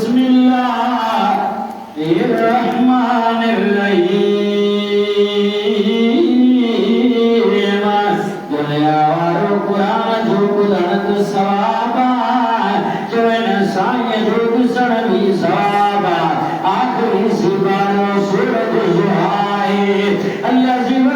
बिस्मिल्लाहिर्रहमानिर्रहीम दुनिया वारो कुरान जो बुलंद सवाबा जो नसाय जो गुसण भी सवाबा आखिरी सिबारो सूरत जुहाए अल्लाह जीवा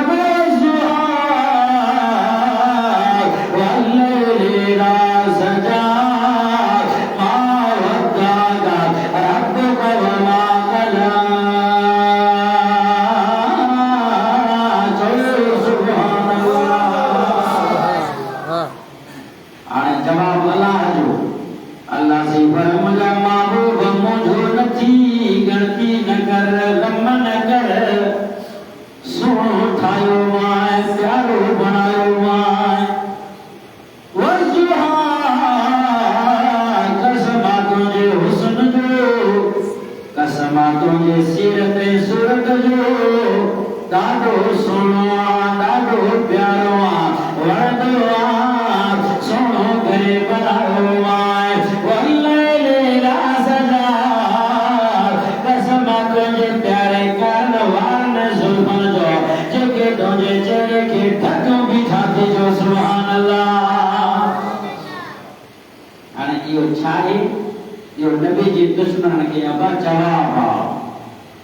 दुश्मन के अब जवाब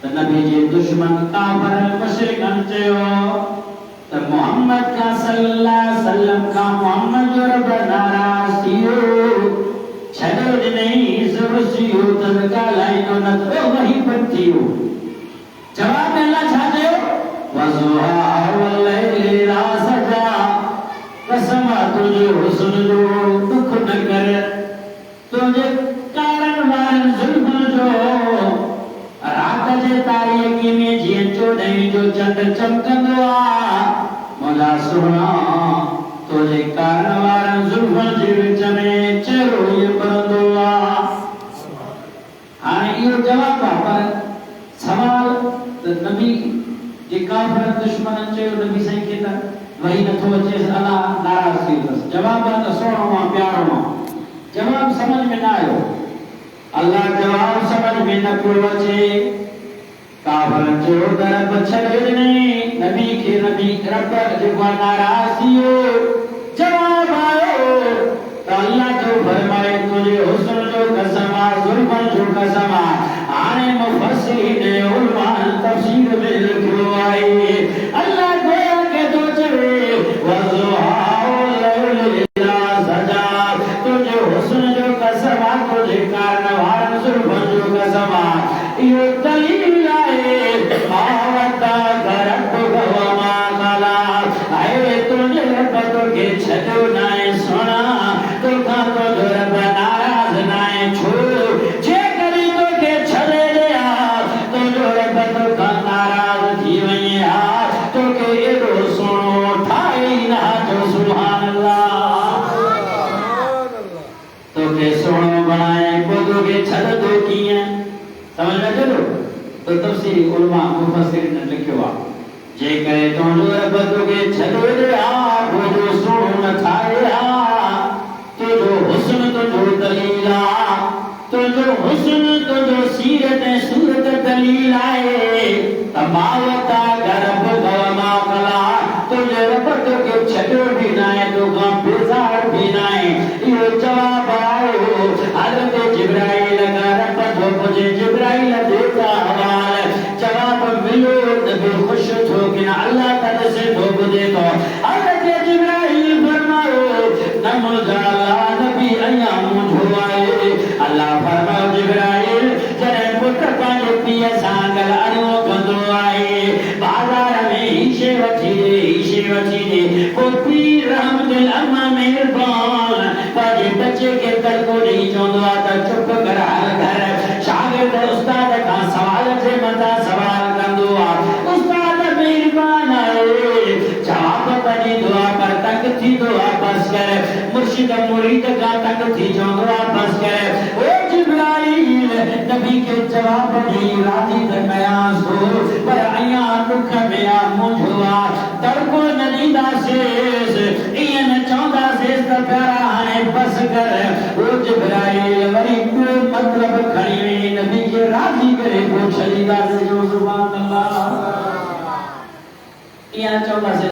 तो नबी जी दुश्मन काफिर मुशरिकन चयो तो मोहम्मद का सल्लल्लाहु अलैहि वसल्लम का मोहम्मद जो रब नाराज थियो छड़ो नहीं जरूर थियो तनका लाइनो न तो वही पर थियो जवाब अल्लाह छा दयो वजुहा वल्लैलि ला सजा कसम तुझे हुस्न जो दुख न कर तुझे कारण वारन जुल्म जो रात जे तारीकी में जीअं चोॾहीं जो चंड चमकंदो आ मौला सुहिणा तुझे कारण वारन जुल्म जे विच में चेहरो इहो ॿरंदो आ हाणे इहो जवाब आहे पर सवाल त नबी जे काफ़िर दुश्मन चयो नबी साईं खे त वही नथो अचे अलाह नाराज़ थी वियुसि जवाब आहे त सुहिणो आहे प्यारो आहे जवाब समझ में न आयो अल्लाह जवाब समझ में न पियो अचे काफिर जो दरब छॾे ॾिनई नबी खे नबी रब जेको नाराज़ थियो जवाब आयो त अल्लाह जो फरमाए तुझे हुस्न जो कसम आहे ज़ुल्म जो कसम आहे हाणे मुफस्सिरीन उलमा तफसीर में लिखियो आहे अल्लाह गोया के तो चवे वज़ुहा वल्लैलि इज़ा सजा तुझे हुस्न जो कसम आहे तुझे कारण वारन ज़ुल्म जो कसम आहे इहो दलील आहे मावता गरब गवमा कला आए तुझे रब के छॾो नाए सोना तोखां तो रब नाराज़ नाए छो जे करी तो के छॾे ॾिया तुझो रब तोखां नाराज़ थी वई हा तोखे एॾो सुहिणो ठाही न जो सुभान अल्लाह तोखे सुहिणो बणाए पोइ तोखे छॾंदो कीअं समझ में अचे तो तफसीर उलमा मुफस्सिरीन ने लिखियो आहे जे करे तुंहिंजो रब तोखे छॾे ॾिया पोइ जो सुहिणो न ठाहे हा तुंहिंजो हुस्न तुंहिंजो दलील आहे तुंहिंजो हुस्न तुंहिंजो सीरत ऐं सूरत दलील आहे त मावता गरब गवमा कला तुंहिंजो रब तोखे छॾियो बि न आहे तोखां बेज़ार बि न आहे इहो जवाब आयो हज़रत जिब्राइल खां रब जो पुछे जिब्राइल देता हवाल जवाब मिलो नबी खुश थो कि न अल्लाह ताला से तो बुझे तो हज़रत जिब्राइल फरमायो न मुझा अल्लाह नबी अया मुझो आए अल्लाह फरमायो जिब्राइल जॾहिं पुट पंहिंजे पीउ सां ॻाल्हाइणो कंदो आहे बाज़ार में ही शइ वठी ॾे पोइ पीउ रहमतुल अमा मेहरबान पंहिंजे बचे खे तड़को ॾेई चवंदो आहे त चुप कर हल घर शागिर्द उस्ताद खां सवाल जे मथां सवाल कंदो आहे उस्ताद मेहरबान आहे जवाब पंहिंजी दुआ पर तंग थींदो आहे बसि कर मुर्शिद मुरीद खां तंग थी चवंदो आहे बसि कर ओ जिब्राइल नबी खे जवाब ॾेई राज़ी त कयांसि थो पर अञा दुख में आहे मुंझो आहे तड़को न ॾींदासीं ईअं न चवंदासीं त प्यारा हाणे बसि कर ओ जिब्राइल वरी ॿियो मतिलबु खणी दीदार से जो सुभान अल्लाह। यहाँ 14 से